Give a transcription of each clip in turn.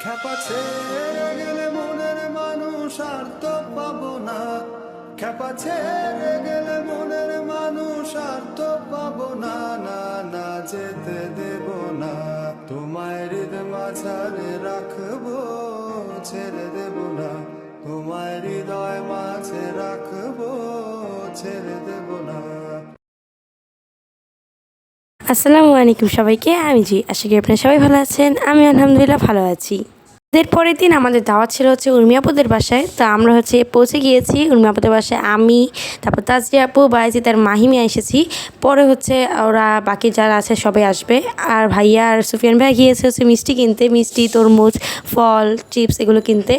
খ্যাপা ছেড়ে গেলে মনের মানুষ আর তো পাবো না, খ্যাপা ছেড়ে গেলে মনের মানুষ আর তো পাবো না, না না যেতে দেব না, তোমায় হৃদয় মাঝারে রাখবো, ছেড়ে দেব না, তোমায় হৃদয় মাঝে রাখবো, ছেড়ে দেব না। আসসালামু আলাইকুম সবাইকে, আমি আশা করি আপনারা সবাই ভালো আছেন। আমি আলহামদুলিল্লাহ ভালো আছি। এর পরের দিন আমাদের দাওয়াত ছিল হচ্ছে উর্মিয়াপুদের বাসায়। তো আমরা পৌঁছে গিয়েছি উর্মিয়াপুদের বাসায়। আমি, তারপর তাজরিয়া আপু, বাইজি, তার মাহিমি এসেছি। পরে ওরা বাকি যারা আছে সবাই আসবে। আর ভাইয়া আর সুফিয়ান ভাই গিয়েছে মিষ্টি কিনতে, মিষ্টি, তরমুজ, ফল, চিপস এগুলো কিনতে।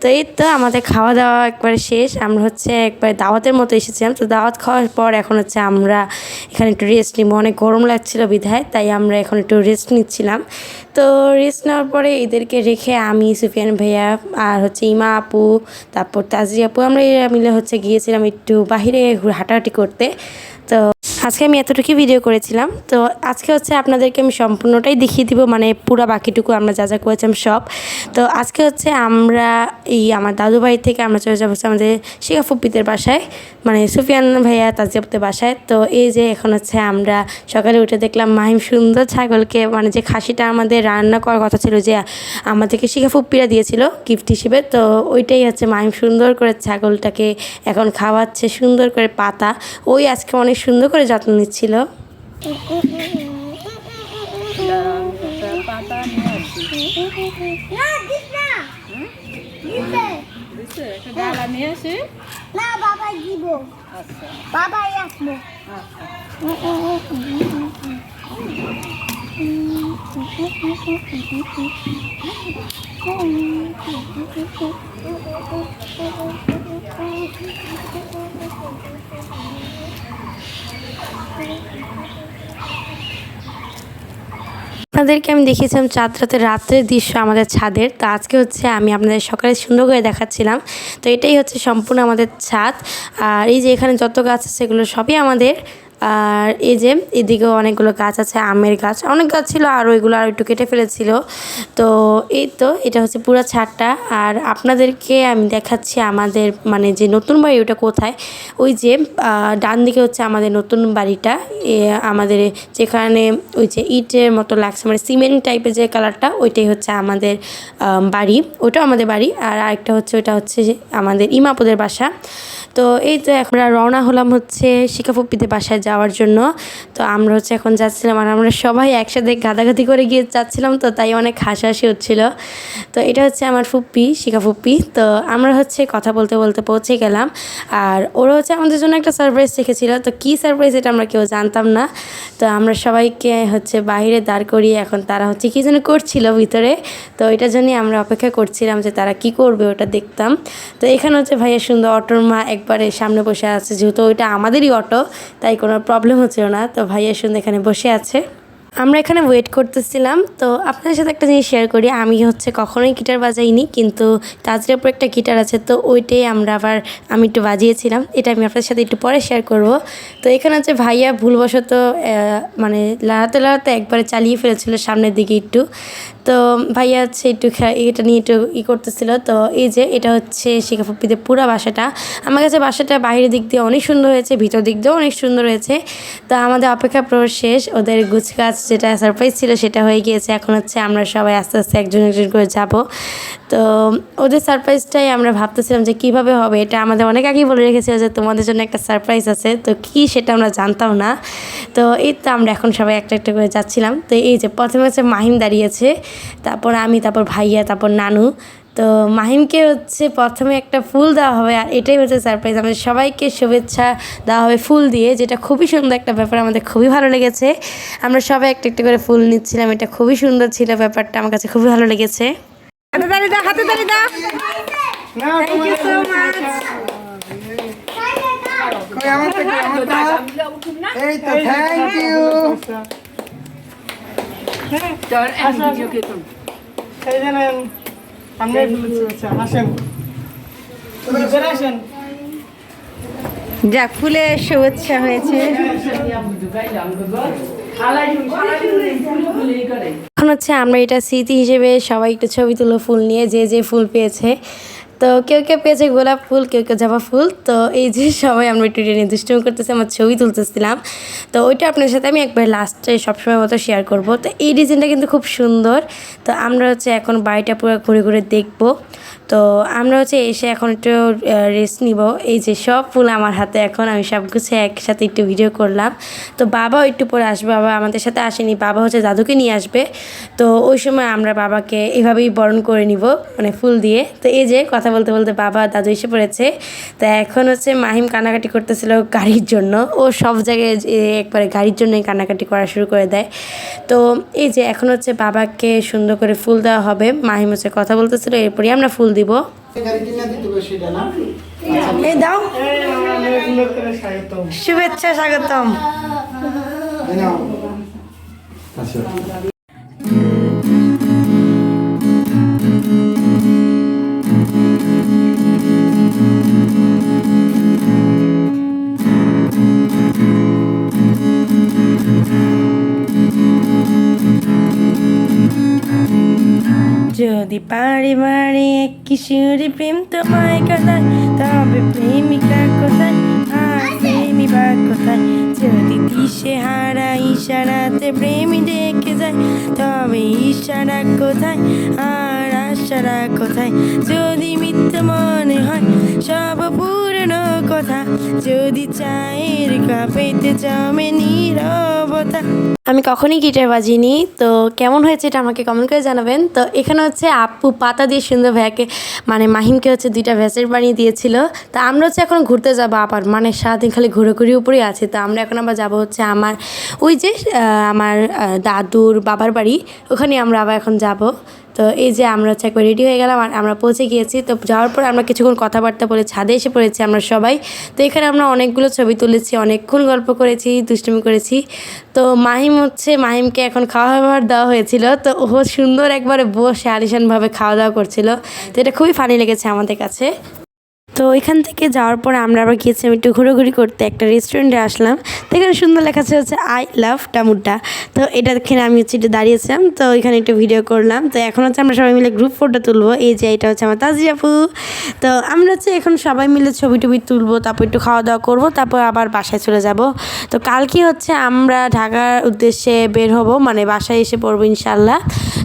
তো এই তো আমাদের খাওয়া দাওয়া একবারে শেষ। আমরা একবার দাওয়াতের মতো এসেছিলাম। তো দাওয়াত খাওয়ার পর এখন আমরা এখানে একটু রেস্ট নিব। অনেক গরম লাগছিল বিধায়, তাই আমরা এখন একটু রেস্ট নিচ্ছিলাম। তো রেস্ট নেওয়ার পরে এদেরকে রেখে আমি, সুফিয়ান ভাইয়া আর ইমা আপু, তারপর তাজরি আপু, আমরা এরা মিলে গিয়েছিলাম একটু বাহিরে হাঁটাহাঁটি করতে। তো আজকে আমি এতটুকু ভিডিও করেছিলাম। তো আজকে আপনাদেরকে আমি সম্পূর্ণটাই দেখিয়ে দিব, মানে পুরো বাকিটুকু আমরা যা যা করেছিলাম সব। তো আজকে আমরা আমার দাদু বাড়ি থেকে আমরা চলে যাবো আমাদের শিখা ফুপ্পিদের বাসায়, মানে সুফিয়ান ভাইয়া তাজিয়াপুদের বাসায়। তো এই যে এখন আমরা সকালে উঠে দেখলাম মাহিম সুন্দর ছাগলকে, মানে যে খাসিটা আমাদের রান্না করার কথা ছিল, যে আমাদেরকে শিখা ফুপ্পিরা দিয়েছিল গিফট হিসেবে, তো ওইটাই মাহিম সুন্দর করে ছাগলটাকে এখন খাওয়াচ্ছে, সুন্দর করে পাতা। ওই আজকে অনেক সুন্দর করে যত্ন নিচ্ছিল। আপনাদেরকে আমি দেখিয়েছিলাম চাঁদ রাতের দৃশ্য আমাদের ছাদের। তো আজকে আমি আপনাদের সকালে সুন্দর করে দেখাচ্ছিলাম। তো এটাই সম্পূর্ণ আমাদের ছাদ। আর এই যে এখানে যত গাছ আছে সেগুলো সবই আমাদের। আর এই যে এদিকেও অনেকগুলো গাছ আছে, আমের গাছ, অনেক গাছ ছিল, আর ওইগুলো আর একটু কেটে ফেলেছিল। তো এই তো এটা পুরো ছাদটা। আর আপনাদেরকে আমি দেখাচ্ছি আমাদের মানে যে নতুন বাড়ি ওটা কোথায়। ওই যে ডান দিকে আমাদের নতুন বাড়িটা, আমাদের যেখানে ওই যে ইটের মতো লাগছে, মানে সিমেন্ট টাইপের যে কালারটা, ওইটাই আমাদের বাড়ি, ওটাও আমাদের বাড়ি। আর আরেকটা ওটা যে আমাদের ইমাপুদের বাসা। তো এই তো এখন আমরা রওনা হলাম শিখা ফুপ্পিদের বাসায় যাওয়ার জন্য। তো আমরা এখন যাচ্ছিলাম, আর আমরা সবাই একসাথে গাদাগাদি করে গিয়ে যাচ্ছিলাম, তো তাই অনেক হাসাহাসি হচ্ছিল। তো এটা আমার ফুপ্পি, শিখা ফুপ্পি। তো আমরা কথা বলতে বলতে পৌঁছে গেলাম। আর ওরা আমাদের জন্য একটা সারপ্রাইজ রেখেছিল। তো কী সারপ্রাইজ এটা আমরা কেউ জানতাম না। তো আমরা সবাইকে বাইরে দাঁড় করিয়ে এখন তারা কী যেন করছিল ভিতরে। তো এটার জন্যই আমরা অপেক্ষা করছিলাম যে তারা কি করবে, ওটা দেখতাম। তো এখানে ভাইয়া সুন্দর অটোর মা একবারে সামনে বসে আছে, যেহেতু ওইটা আমাদেরই অটো, তাই কোনো প্রবলেম হচ্ছিল না। তো ভাইয়া সুন্দর এখানে বসে আছে, আমরা এখানে ওয়েট করতেছিলাম। তো আপনাদের সাথে একটা জিনিস শেয়ার করি, আমি কখনোই গিটার বাজাইনি, কিন্তু তাজরের উপর একটা গিটার আছে, তো ওইটাই আমি একটু বাজিয়েছিলাম। এটা আমি আপনাদের সাথে একটু পরে শেয়ার করব। তো এখানে ভাইয়া ভুলবশত মানে লড়াতে একবারে চালিয়ে ফেলেছিল সামনের দিকে একটু। তো ভাইয়া একটু এটা নিয়ে একটু করতেছিল। তো এই যে এটা শিখা ফুপ্পিদের পুরো বাসাটা। আমার কাছে বাসাটা বাইরের দিক দিয়ে অনেক সুন্দর হয়েছে, ভিতর দিক দিয়েও অনেক সুন্দর হয়েছে। তো আমাদের অপেক্ষা শেষ, ওদের গুছগাছ যেটা সারপ্রাইজ ছিল সেটা হয়ে গিয়েছে। এখন আমরা সবাই আস্তে আস্তে একজন একজন করে যাব। তো ওদের সারপ্রাইজটাই আমরা ভাবতেছিলাম যে কীভাবে হবে। এটা আমাদের অনেক আগেই বলে রেখেছিল যে তোমাদের জন্য একটা সারপ্রাইজ আছে, তো কী সেটা আমরা জানতাম না। তো এই তো আমরা এখন সবাই একটা একটা করে যাচ্ছিলাম। তো এই যে প্রথমে মাহিম দাঁড়িয়েছে, তারপর আমি, তারপর ভাইয়া, তারপর নানু। তো মাহিমকে প্রথমে একটা ফুল দেওয়া হবে, আর এটাই সারপ্রাইজ। আমাদের সবাইকে শুভেচ্ছা দেওয়া হবে ফুল দিয়ে, যেটা খুবই সুন্দর একটা ব্যাপার, আমাদের খুবই ভালো লেগেছে। আমরা সবাই একটা একটা করে ফুল নিচ্ছিলাম, এটা খুবই সুন্দর ছিল ব্যাপারটা, আমার কাছে খুবই ভালো লেগেছে। হাতে তালি দাও। Thank you so much. এই তো থ্যাংক ইউ। যাক, ফুলের শুভেচ্ছা হয়েছে। এখন হচ্ছে আমরা এটা স্মৃতি হিসেবে সবাই একটু ছবি তুলো ফুল নিয়ে, যে যে ফুল পেয়েছে। তো কেউ কেউ পেয়েছে গোলাপ ফুল, কেউ কেউ জবা ফুল। তো এই যে সবাই আমরা একটু দুষ্টুমি করতেছি, আমার ছবি তুলতেছিলাম। তো ওইটা আপনার সাথে আমি একবার লাস্টে সবসময় মতো শেয়ার করব। তো এই ডিজাইনটা কিন্তু খুব সুন্দর। তো আমরা হচ্ছে এখন বাড়িটা পুরো ঘুরে ঘুরে দেখব। তো আমরা হচ্ছে এসে এখন একটু রেস্ট নিব। এই যে সব ফুল আমার হাতে, এখন আমি সব কিছু একসাথে একটু ভিডিও করলাম। তো বাবাও একটু পরে আসবে, বাবা আমাদের সাথে আসেনি, বাবা হচ্ছে দাদুকে নিয়ে আসবে। তো ওই সময় আমরা বাবাকে এভাবেই বরণ করে নিব, মানে ফুল দিয়ে। তো এই যে কথা বলতে বলতে বাবা দাদু এসে পড়েছে। তো এখন হচ্ছে মাহিম কান্নাকাটি করতেছিল গাড়ির জন্য। ও সব জায়গায় একবারে গাড়ির জন্যই কান্নাকাটি করা শুরু করে দেয়। তো এই যে এখন হচ্ছে বাবাকে সুন্দর করে ফুল দেওয়া হবে। মাহিম হচ্ছে কথা বলতেছিল, এরপরই আমরা ফুল দিব। এই দাও, শুভেচ্ছা, স্বাগতম। যদি পারি মারি এক কিশোরী প্রেম তোমায় কাঁদায়, তবে প্রেমিকা কোথায় আর প্রেমিকা কোথায়? যদি দিশে হারা ইশারাতে প্রেমী ডেকে যায়, তবে ইশারা কোথায় আর আশারা কোথায়? যদি মিথ্যে মনে হয় সব পুরনো কথা, যদি চায়ের কাপেতে জমে নীরবতা। আমি কখনই গিটার বাজিনি, তো কেমন হয়েছে এটা আমাকে কমেন্ট করে জানাবেন। তো এখানে হচ্ছে আপু পাতা দিয়ে সুন্দর ভাইয়াকে, মানে মাহিমকে হচ্ছে 2টা ভেসেট বানিয়ে দিয়েছিল। তো আমরা হচ্ছে এখন ঘুরতে যাবো আবার, মানে সারাদিন খালি ঘুরে ঘুরে উপরেই আছে। তো আমরা এখন আবার যাবো হচ্ছে আমার ওই যে আমার দাদুর বাবার বাড়ি, ওখানে আমরা আবার এখন যাব। তো এই যে আমরা হচ্ছে একবার রেডি হয়ে গেলাম আর আমরা পৌঁছে গিয়েছি। তো যাওয়ার পর আমরা কিছুক্ষণ কথাবার্তা বলে ছাদে এসে পড়েছি আমরা সবাই। তো এখানে আমরা অনেকগুলো ছবি তুলেছি, অনেকক্ষণ গল্প করেছি, দুষ্টুমি করেছি। তো মাহিমকে এখন খাওয়া দেওয়া হয়েছিল। তো ও সুন্দর একবারে বসে আলিশানভাবে খাওয়া দাওয়া করছিল। তো এটা খুবই ফানি লেগেছে আমাদের কাছে। তো এখান থেকে যাওয়ার পরে আমরা আবার গিয়েছিলাম একটু ঘোরাঘুরি করতে, একটা রেস্টুরেন্টে আসলাম। তো এখানে সুন্দর লেখা হচ্ছে আই লাভ টামুড্ডা। তো এটা দেখে আমি হচ্ছে একটু দাঁড়িয়েছিলাম, তো এখানে একটু ভিডিও করলাম। তো এখন হচ্ছে আমরা সবাই মিলে গ্রুপ ফটো তুলবো। এই যে এটা হচ্ছে আমার তাজি আপু। তো আমরা হচ্ছে এখন সবাই মিলে ছবি টবি তুলবো, তারপর একটু খাওয়া দাওয়া করবো, তারপর আবার বাসায় চলে যাব। তো কালকে হচ্ছে আমরা ঢাকার উদ্দেশ্যে বের হব, মানে বাসায় এসে পড়বো ইনশাল্লাহ।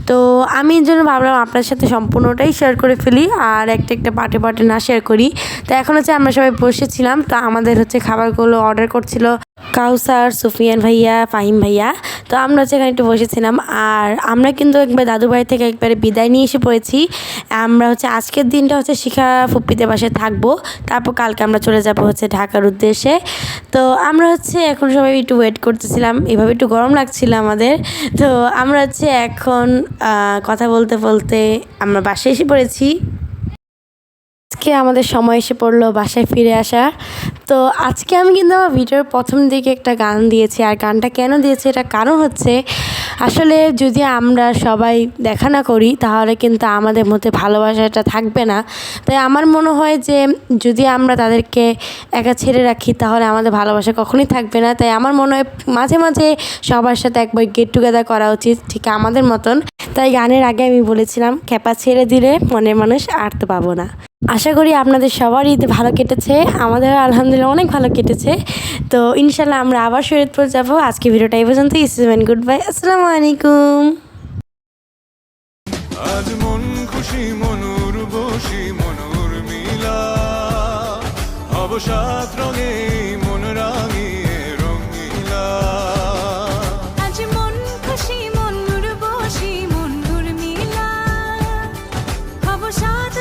তো আমি এর জন্য ভাবলাম আপনার সাথে সম্পূর্ণটাই শেয়ার করে ফেলি, আর একটা পার্টে না শেয়ার করি। তো এখন হচ্ছে আমরা সবাই বসেছিলাম। তো আমাদের হচ্ছে খাবারগুলো অর্ডার করছিল কাউসার, সুফিয়ান ভাইয়া, ফাহিম ভাইয়া। তো আমরা হচ্ছে এখানে একটু বসেছিলাম। আর আমরা কিন্তু একবার দাদু বাড়ি থেকে একবারে বিদায় নিয়ে এসে পড়েছি। আমরা হচ্ছে আজকের দিনটা হচ্ছে শিখা ফুপ্পিতে বাসায় থাকবো, তারপর কালকে আমরা চলে যাব হচ্ছে ঢাকার উদ্দেশ্যে। তো আমরা হচ্ছে এখন সবাই একটু ওয়েট করতেছিলাম, এভাবে একটু গরম লাগছিল আমাদের। তো আমরা হচ্ছে এখন কথা বলতে বলতে আমরা বাসায় এসে পড়েছি। আজকে আমাদের সময় এসে পড়লো বাসায় ফিরে আসার। তো আজকে আমি কিন্তু আমার ভিডিওর প্রথম দিকে একটা গান দিয়েছি, আর গানটা কেন দিয়েছি এটা কারণ হচ্ছে আসলে যদি আমরা সবাই দেখা না করি তাহলে কিন্তু আমাদের মধ্যে ভালোবাসাটা থাকবে না। তাই আমার মনে হয় যে যদি আমরা তাদেরকে একা ছেড়ে রাখি তাহলে আমাদের ভালোবাসা কখনোই থাকবে না। তাই আমার মনে হয় মাঝে মাঝে সবার সাথে একবার গেট টুগেদার করা উচিত, ঠিক আমাদের মতন। তাই গানের আগে আমি বলেছিলাম খেপা ছেড়ে দিলে মনের মানুষ আর তো পাবো না। আশা করি আপনাদের সবারই ঈদ ভালো কেটেছে, আমাদের আলহামদুলিল্লাহ অনেক ভালো কেটেছে। তো ইনশাল্লাহ আমরা আবার শরীয়তপুর যাবো। আজকে ভিডিওটা এই পর্যন্ত। গুড বাই, আসসালামু আলাইকুম। আজ মন খুশি মনুর বসি মনুর মিলা, অবসাদ রঙে মন রাঙিয়ে রঙিলা। আজ মন খুশি মনুর বসি মনুর মিলা, অবসাদ